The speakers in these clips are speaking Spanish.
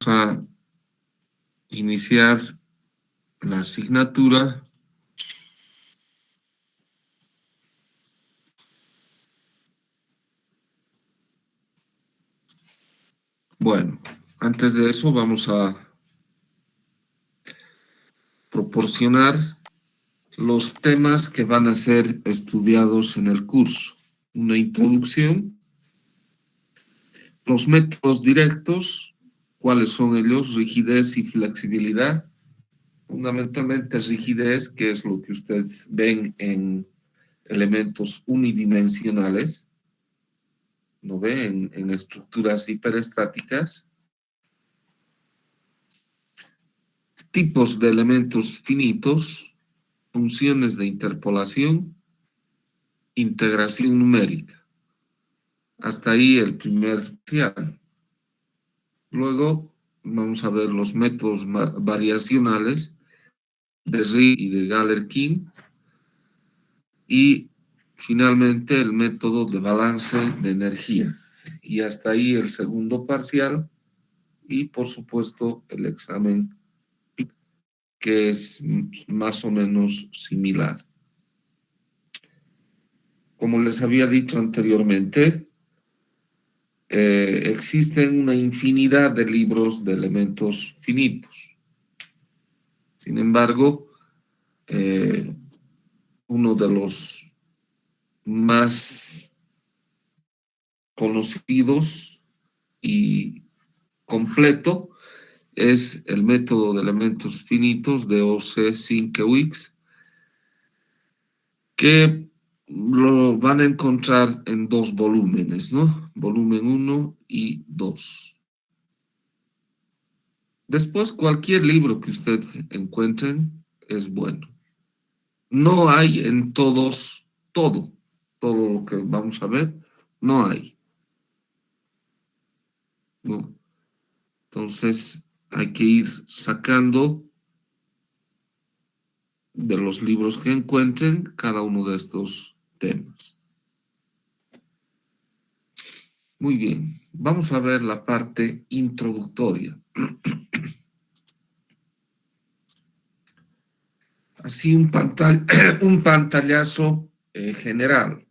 A iniciar la asignatura. Bueno, antes de eso vamos a proporcionar los temas que van a ser estudiados en el curso. Una introducción, los métodos directos, cuáles son ellos, rigidez y flexibilidad. Fundamentalmente rigidez, que es lo que ustedes ven en elementos unidimensionales, ¿no ven? En estructuras hiperestáticas. Tipos de elementos finitos, funciones de interpolación, integración numérica. Hasta ahí el primer parcial. Luego vamos a ver los métodos variacionales de Rie y de Galerkin. Y finalmente el método de balance de energía. Y hasta ahí el segundo parcial. Y por supuesto el examen, que es más o menos similar. Como les había dicho anteriormente, existen una infinidad de libros de elementos finitos. Sin embargo, uno de los más conocidos y completo es el método de elementos finitos de O.C. Sienkiewicz, que lo van a encontrar en dos volúmenes, ¿no? Volumen 1 y 2. Después, cualquier libro que ustedes encuentren es bueno. No hay en todos, todo lo que vamos a ver, no hay, ¿no? Entonces, hay que ir sacando de los libros que encuentren cada uno de estos temas. Muy bien, vamos a ver la parte introductoria. Así un pantallazo general.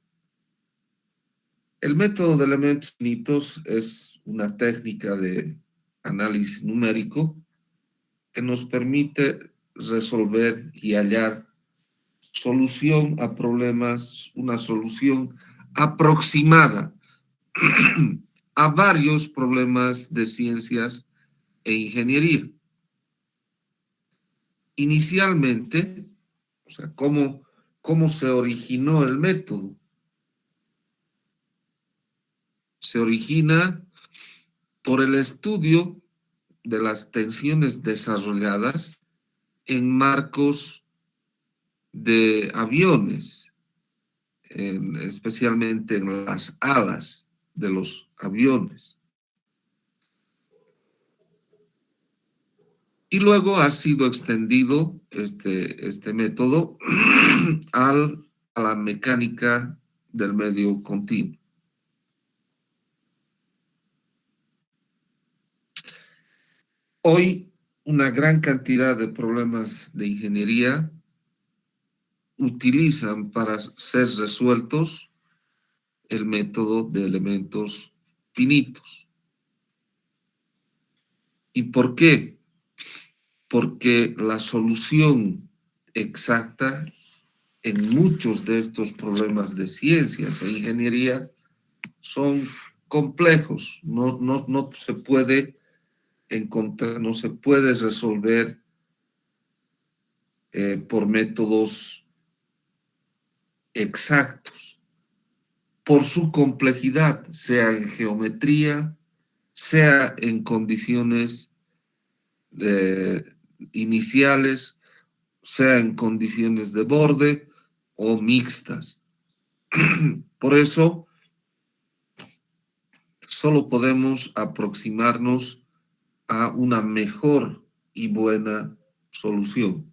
El método de elementos finitos es una técnica de análisis numérico que nos permite resolver y hallar solución a problemas, una solución aproximada a varios problemas de ciencias e ingeniería. Inicialmente, o sea, ¿cómo se originó el método? Se origina por el estudio de las tensiones desarrolladas en marcos de aviones, especialmente en las alas de los aviones. Y luego ha sido extendido este método a la mecánica del medio continuo. Hoy, una gran cantidad de problemas de ingeniería utilizan para ser resueltos el método de elementos finitos. ¿Y por qué? Porque la solución exacta en muchos de estos problemas de ciencias e ingeniería son complejos, no se puede encontrar, no se puede resolver por métodos exactos, por su complejidad, sea en geometría, sea en condiciones iniciales, sea en condiciones de borde o mixtas. Por eso, solo podemos aproximarnos a una mejor y buena solución.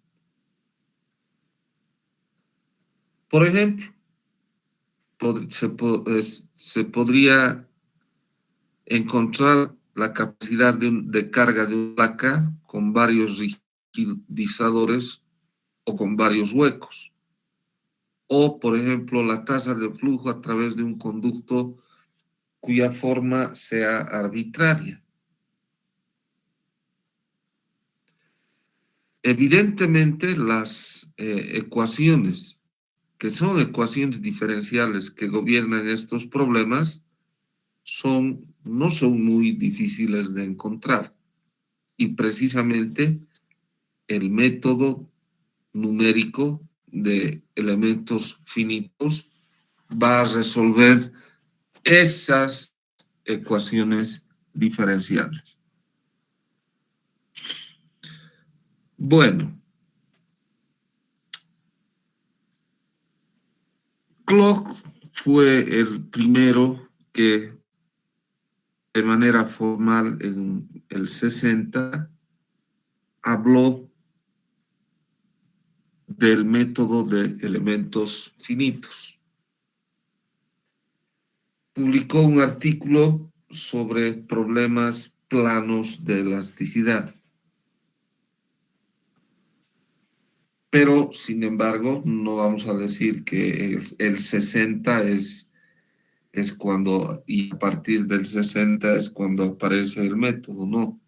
Por ejemplo, se podría encontrar la capacidad de carga de una placa con varios rigidizadores o con varios huecos. O, por ejemplo, la tasa de flujo a través de un conducto cuya forma sea arbitraria. Evidentemente, las ecuaciones, que son ecuaciones diferenciales que gobiernan estos problemas, no son muy difíciles de encontrar. Y precisamente el método numérico de elementos finitos va a resolver esas ecuaciones diferenciales. Bueno, Clock fue el primero que de manera formal en el 60 habló del método de elementos finitos. Publicó un artículo sobre problemas planos de elasticidad. Pero, sin embargo, no vamos a decir que el 60 es cuando, y a partir del 60 es cuando aparece el método, no.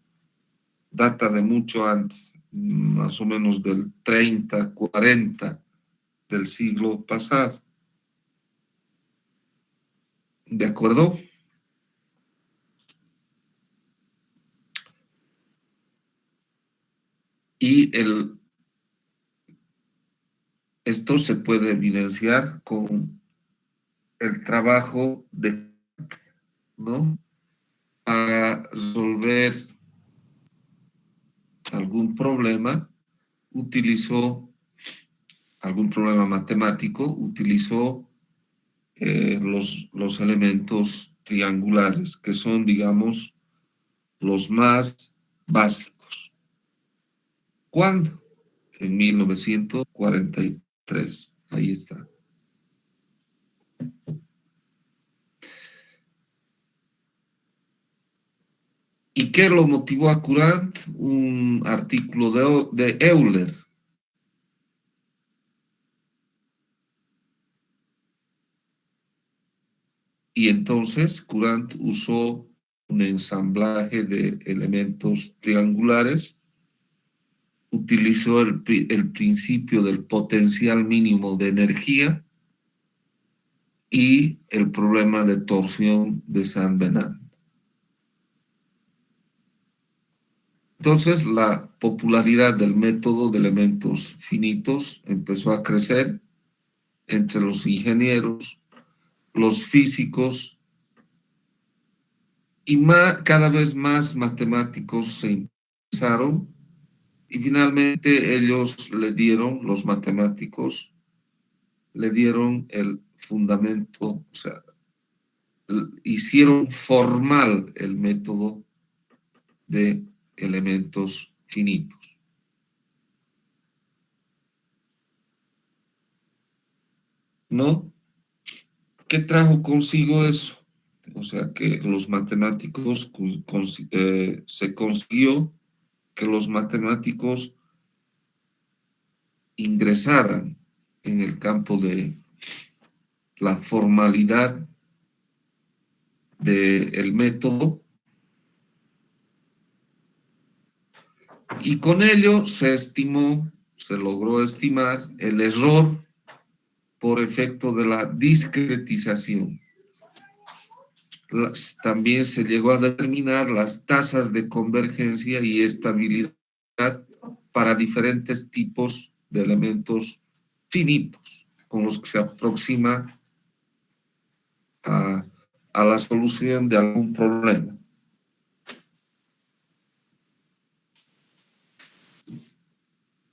Data de mucho antes, más o menos del 30, 40 del siglo pasado. ¿De acuerdo? Y esto se puede evidenciar con el trabajo de, ¿no? Para resolver algún problema, utilizó algún problema matemático, utilizó los elementos triangulares, que son, digamos, los más básicos. ¿Cuándo? En 1943. Ahí está. ¿Y qué lo motivó a Courant? Un artículo de Euler. Y entonces Courant usó un ensamblaje de elementos triangulares, utilizó el principio del potencial mínimo de energía y el problema de torsión de Saint-Venant. Entonces, la popularidad del método de elementos finitos empezó a crecer entre los ingenieros, los físicos y cada vez más matemáticos se interesaron y finalmente los matemáticos le dieron el fundamento, o sea, hicieron formal el método de elementos finitos. ¿No? ¿Qué trajo consigo eso? O sea, que los matemáticos, se consiguió que los matemáticos ingresaran en el campo de la formalidad del método y con ello se logró estimar el error por efecto de la discretización. También se llegó a determinar las tasas de convergencia y estabilidad para diferentes tipos de elementos finitos con los que se aproxima a la solución de algún problema.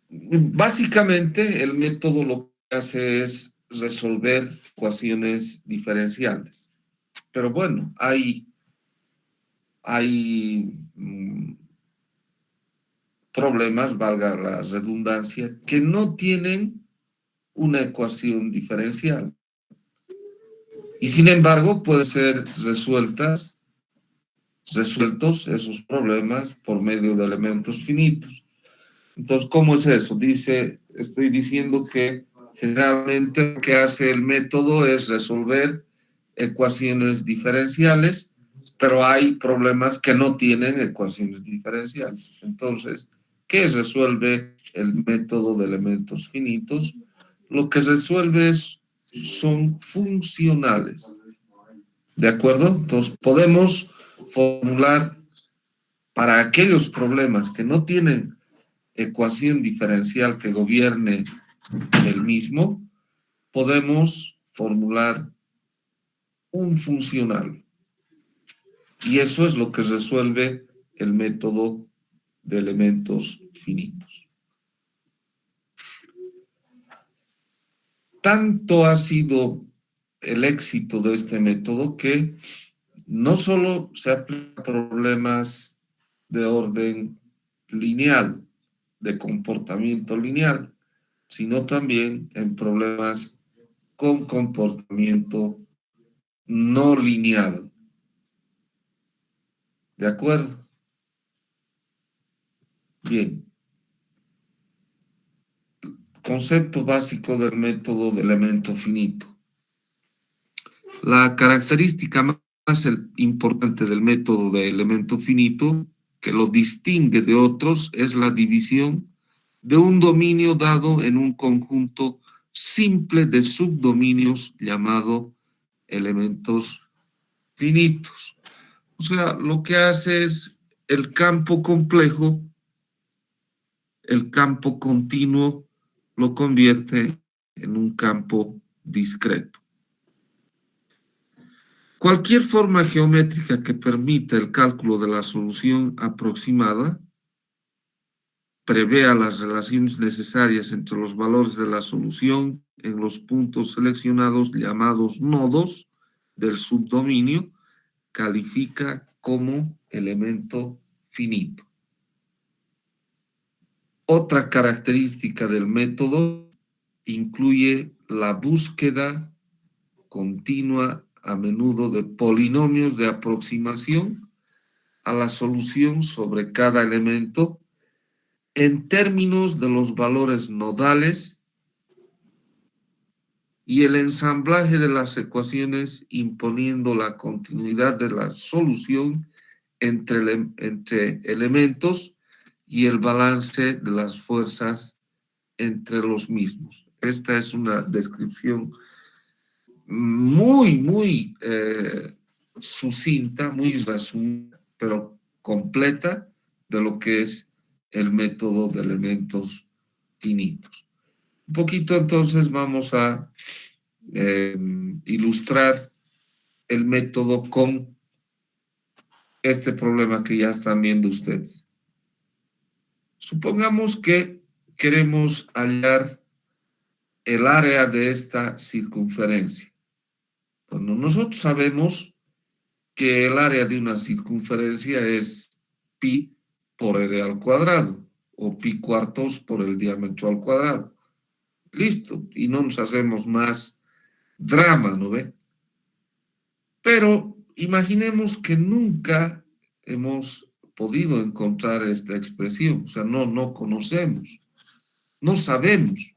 Básicamente, el método lo que hace es resolver ecuaciones diferenciales. Pero bueno, hay problemas, valga la redundancia, que no tienen una ecuación diferencial. Y sin embargo, pueden ser resueltas resueltos esos problemas por medio de elementos finitos. Entonces, ¿cómo es eso? Estoy diciendo que generalmente lo que hace el método es resolver ecuaciones diferenciales, pero hay problemas que no tienen ecuaciones diferenciales. Entonces, ¿qué resuelve el método de elementos finitos? Lo que resuelve son funcionales. ¿De acuerdo? Entonces, podemos formular para aquellos problemas que no tienen ecuación diferencial que gobierne el mismo, podemos formular un funcional. Y eso es lo que resuelve el método de elementos finitos. Tanto ha sido el éxito de este método que no solo se aplica a problemas de orden lineal, de comportamiento lineal, sino también en problemas con comportamiento no lineal. ¿De acuerdo? Bien. Concepto básico del método de elemento finito. La característica más importante del método de elemento finito, que lo distingue de otros, es la división de un dominio dado en un conjunto simple de subdominios llamado elementos finitos. O sea, lo que hace es el campo complejo, el campo continuo, lo convierte en un campo discreto. Cualquier forma geométrica que permita el cálculo de la solución aproximada prevea las relaciones necesarias entre los valores de la solución en los puntos seleccionados llamados nodos del subdominio, califica como elemento finito. Otra característica del método incluye la búsqueda continua a menudo de polinomios de aproximación a la solución sobre cada elemento en términos de los valores nodales y el ensamblaje de las ecuaciones imponiendo la continuidad de la solución entre elementos y el balance de las fuerzas entre los mismos. Esta es una descripción muy sucinta, muy resumida, pero completa de lo que es el método de elementos finitos. Un poquito entonces vamos a ilustrar el método con este problema que ya están viendo ustedes. Supongamos que queremos hallar el área de esta circunferencia. Bueno, nosotros sabemos que el área de una circunferencia es pi por r al cuadrado o pi cuartos por el diámetro al cuadrado. Listo, y no nos hacemos más drama, ¿no ve? Pero imaginemos que nunca hemos podido encontrar esta expresión, o sea, no conocemos, no sabemos.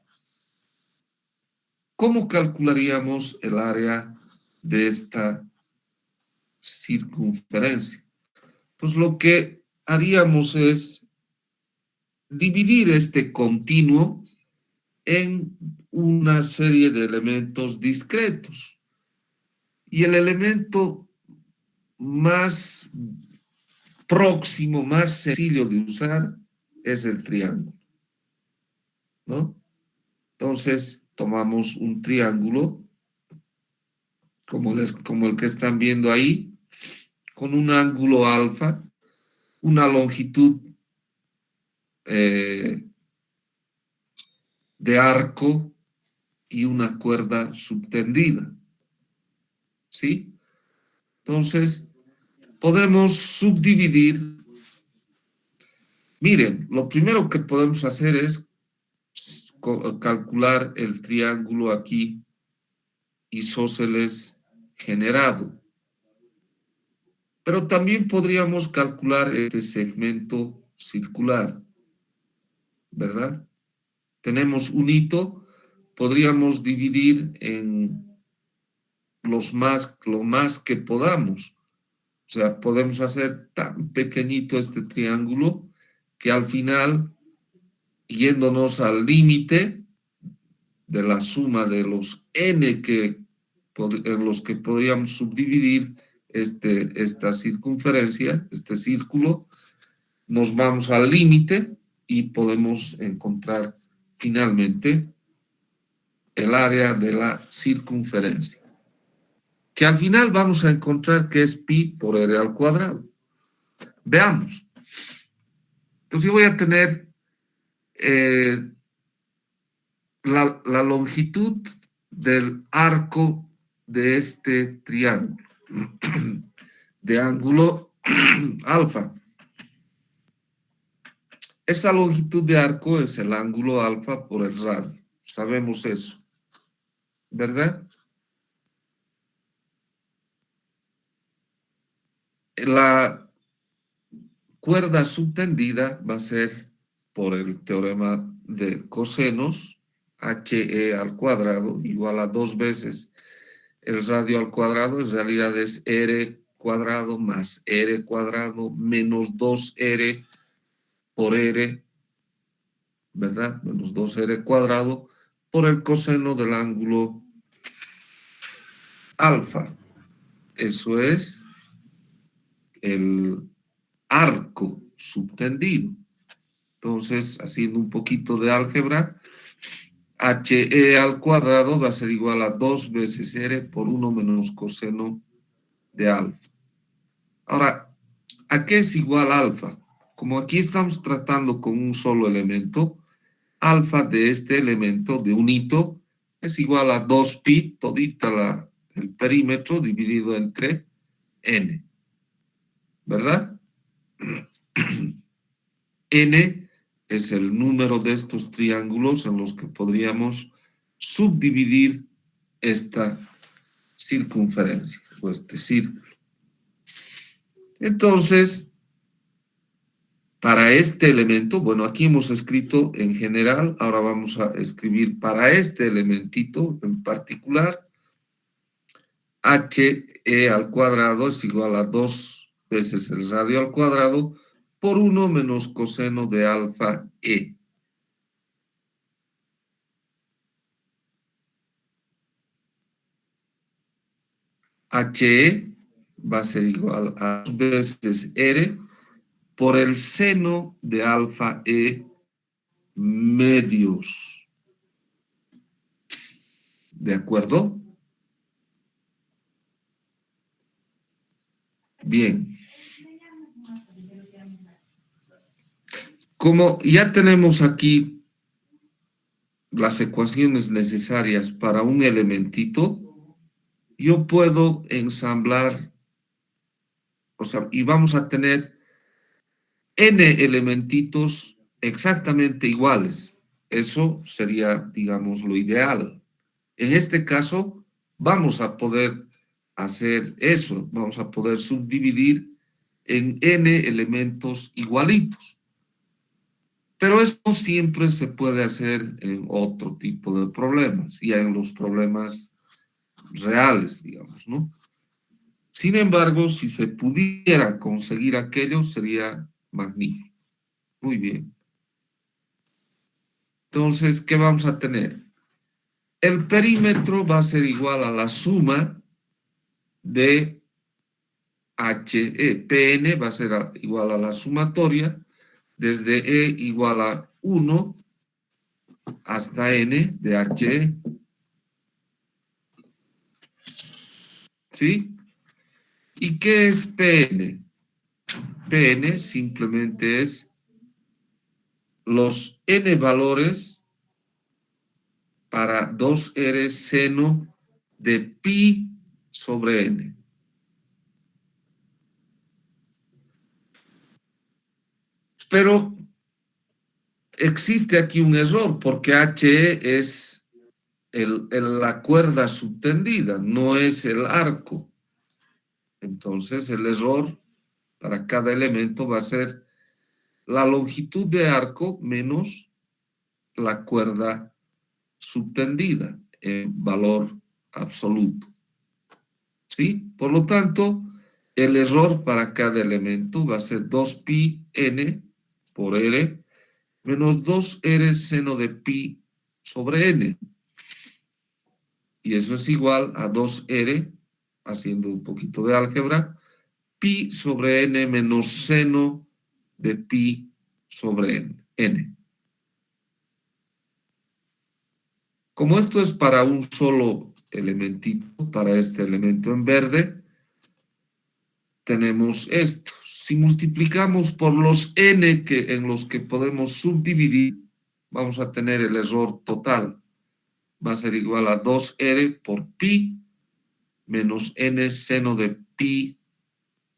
¿Cómo calcularíamos el área de esta circunferencia? Pues lo que haríamos es dividir este continuo en una serie de elementos discretos. Y el elemento más próximo, más sencillo de usar es el triángulo, ¿no? Entonces, tomamos un triángulo, como el que están viendo ahí, con un ángulo alfa, una longitud de arco y una cuerda subtendida, ¿sí? Entonces, podemos subdividir. Miren, lo primero que podemos hacer es calcular el triángulo aquí isósceles generado. Pero también podríamos calcular este segmento circular, ¿verdad? Tenemos un hito, podríamos dividir en lo más que podamos. O sea, podemos hacer tan pequeñito este triángulo que al final, yéndonos al límite de la suma de los n en los que podríamos subdividir esta circunferencia, este círculo, nos vamos al límite y podemos encontrar finalmente el área de la circunferencia, que al final vamos a encontrar que es pi por r al cuadrado. Veamos. Entonces yo voy a tener la longitud del arco de este triángulo, de ángulo alfa. Esa longitud de arco es el ángulo alfa por el radio. Sabemos eso, ¿verdad? La cuerda subtendida va a ser por el teorema de cosenos, HE al cuadrado igual a 2 veces el radio al cuadrado, en realidad es R cuadrado más R cuadrado menos 2R por R, ¿verdad? Menos 2R cuadrado por el coseno del ángulo alfa. Eso es el arco subtendido. Entonces, haciendo un poquito de álgebra, HE al cuadrado va a ser igual a 2 veces R por 1 menos coseno de alfa. Ahora, ¿a qué es igual alfa? Como aquí estamos tratando con un solo elemento, alfa de este elemento, de un hito, es igual a 2pi, todita el perímetro dividido entre n, ¿verdad? N es el número de estos triángulos en los que podríamos subdividir esta circunferencia o este círculo. Entonces, para este elemento, bueno, aquí hemos escrito en general, ahora vamos a escribir para este elementito en particular, HE al cuadrado es igual a 2 veces el radio al cuadrado por 1 menos coseno de alfa E. HE va a ser igual a 2 veces R por el seno de alfa E medios. ¿De acuerdo? Bien. Como ya tenemos aquí las ecuaciones necesarias para un elementito, yo puedo ensamblar, o sea, y vamos a tener n elementitos exactamente iguales. Eso sería, digamos, lo ideal. En este caso, vamos a poder hacer eso, vamos a poder subdividir en n elementos igualitos. Pero esto siempre se puede hacer en otro tipo de problemas, ya en los problemas reales, digamos, ¿no? Sin embargo, si se pudiera conseguir aquello, sería magnífico. Muy bien. Entonces, ¿qué vamos a tener? El perímetro va a ser igual a la suma de HE. PN va a ser igual a la sumatoria desde E igual a 1 hasta N de HE. ¿Sí? ¿Y qué es PN? PN simplemente es los n valores para 2R seno de pi sobre n. Pero existe aquí un error porque HE es la cuerda subtendida, no es el arco. Entonces el error para cada elemento va a ser la longitud de arco menos la cuerda subtendida en valor absoluto. ¿Sí? Por lo tanto, el error para cada elemento va a ser 2pi n por r menos 2r seno de pi sobre n. Y eso es igual a 2r, haciendo un poquito de álgebra, pi sobre n menos seno de pi sobre n. Como esto es para un solo elementito, para este elemento en verde, tenemos esto. Si multiplicamos por los n en los que podemos subdividir, vamos a tener el error total. Va a ser igual a 2r por pi menos n seno de pi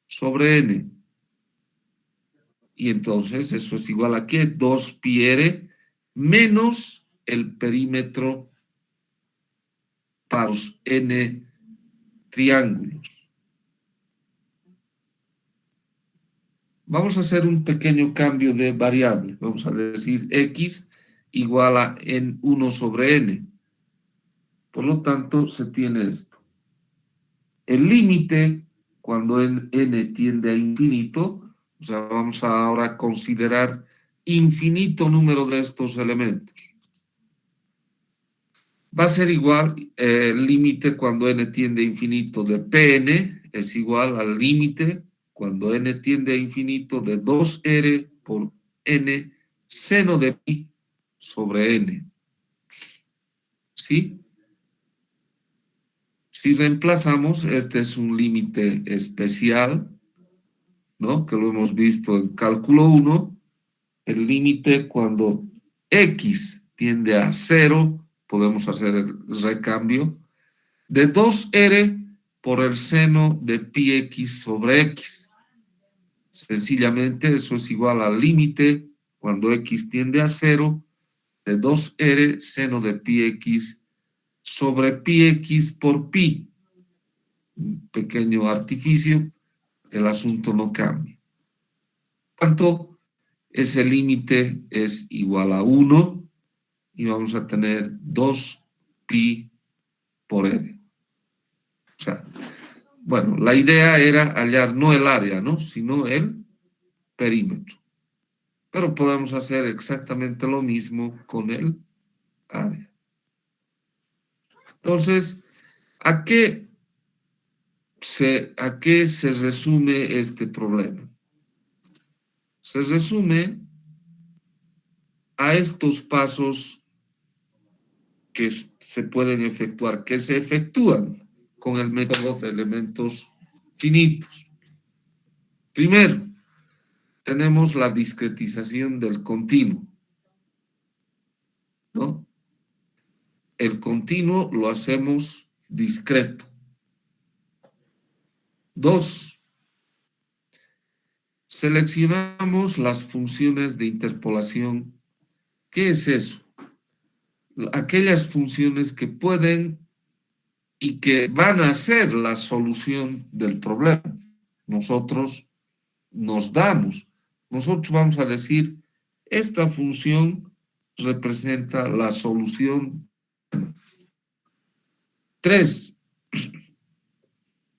sobre n. Y entonces eso es igual a ¿qué? 2πr menos el perímetro para los n triángulos. Vamos a hacer un pequeño cambio de variable. Vamos a decir x igual a n1 sobre n. Por lo tanto, se tiene esto. El límite, cuando n tiende a infinito, o sea, vamos a ahora considerar infinito número de estos elementos. Va a ser igual, el límite cuando n tiende a infinito de Pn es igual al límite cuando n tiende a infinito de 2r por n seno de pi sobre n. ¿Sí? Si reemplazamos, este es un límite especial, ¿no? Que lo hemos visto en cálculo 1, el límite cuando x tiende a 0, podemos hacer el recambio, de 2r por el seno de pi x sobre x. Sencillamente eso es igual al límite cuando x tiende a 0 de 2r seno de pi x sobre pi x por pi. Un pequeño artificio, el asunto no cambia. Por tanto, ese límite es igual a 1 y vamos a tener 2pi por r. O sea, bueno, la idea era hallar no el área, ¿no? Sino el perímetro. Pero podemos hacer exactamente lo mismo con el área. Entonces, ¿a qué se resume este problema? Se resume a estos pasos que se pueden efectuar, que se efectúan con el método de elementos finitos. Primero, tenemos la discretización del continuo, ¿no? El continuo lo hacemos discreto. 2. Seleccionamos las funciones de interpolación. ¿Qué es eso? Aquellas funciones que pueden y que van a ser la solución del problema. Nosotros nos damos. Nosotros vamos a decir, esta función representa la solución. 3.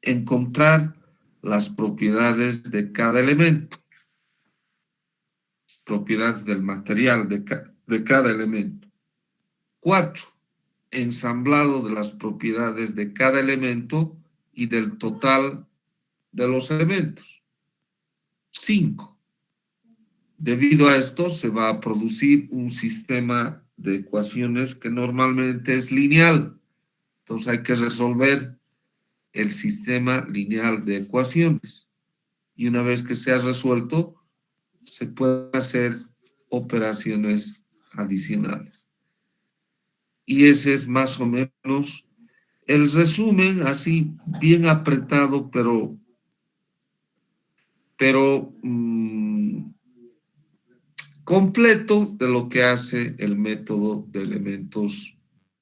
Encontrar las propiedades de cada elemento. Propiedades del material de cada elemento. 4. Ensamblado de las propiedades de cada elemento y del total de los elementos. 5. Debido a esto se va a producir un sistema de ecuaciones que normalmente es lineal. Entonces hay que resolver el sistema lineal de ecuaciones. Y una vez que se ha resuelto, se pueden hacer operaciones adicionales. Y ese es más o menos el resumen, así bien apretado, pero completo de lo que hace el método de elementos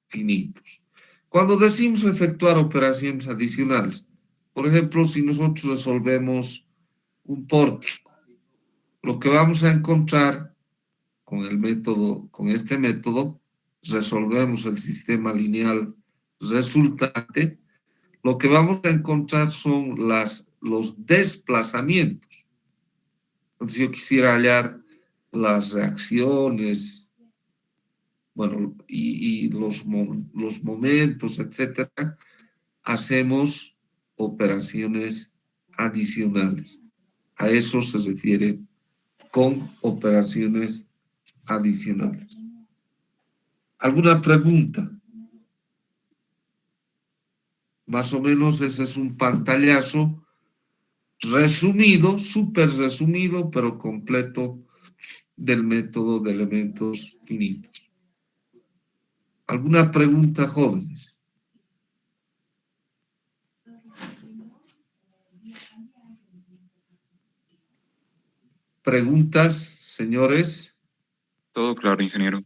finitos. Cuando decimos efectuar operaciones adicionales, Por ejemplo, si nosotros resolvemos un pórtico, lo que vamos a encontrar con este método, resolvemos el sistema lineal resultante, lo que vamos a encontrar son los desplazamientos. Entonces yo quisiera hallar las reacciones, bueno, y los momentos, etcétera, hacemos operaciones adicionales. A eso se refiere con operaciones adicionales. ¿Alguna pregunta? Más o menos ese es un pantallazo resumido, súper resumido, pero completo del método de elementos finitos. ¿Alguna pregunta, jóvenes? ¿Preguntas, señores? Todo claro, ingeniero.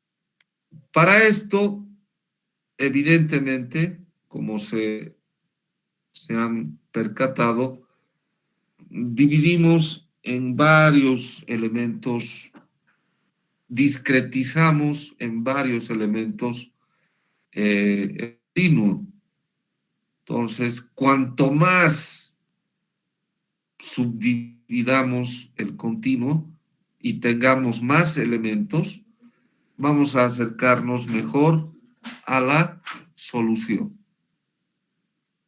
Para esto, evidentemente, como se han percatado, dividimos en varios elementos, discretizamos en varios elementos el continuo. Entonces, cuanto más subdividamos el continuo y tengamos más elementos, vamos a acercarnos mejor a la solución.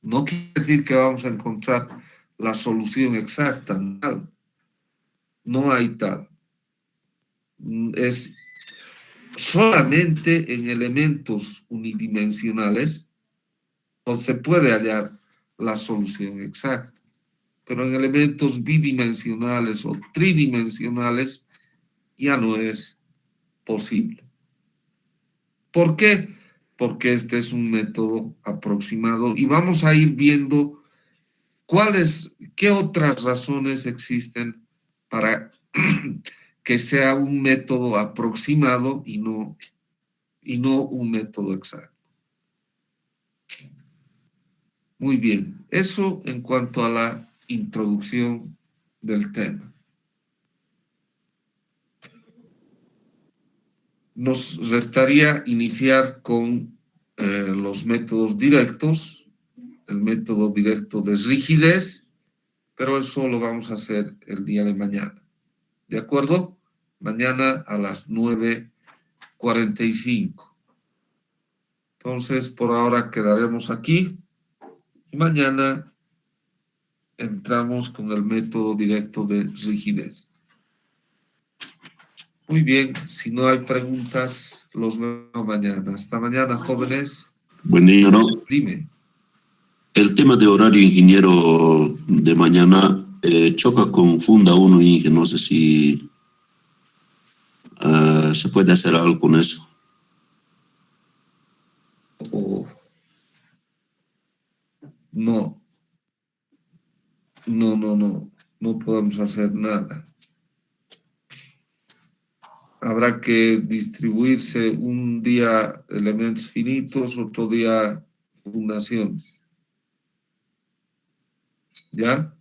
No quiere decir que vamos a encontrar la solución exacta, no hay tal. Es solamente en elementos unidimensionales donde se puede hallar la solución exacta. Pero en elementos bidimensionales o tridimensionales ya no es posible. ¿Por qué? Porque este es un método aproximado y vamos a ir viendo qué otras razones existen para que sea un método aproximado y no un método exacto. Muy bien, eso en cuanto a la introducción del tema. Nos restaría iniciar con los métodos directos, el método directo de rigidez, pero eso lo vamos a hacer el día de mañana. ¿De acuerdo? Mañana a las 9:45. Entonces, por ahora quedaremos aquí. Mañana entramos con el método directo de rigidez. Muy bien, si no hay preguntas, los veo mañana. Hasta mañana, jóvenes. Buen día, ¿no? Dime. El tema de horario, ingeniero, de mañana choca con Funda 1, Inge. No sé si se puede hacer algo con eso. No, no podemos hacer nada. Habrá que distribuirse un día elementos finitos, otro día fundaciones. ¿Ya?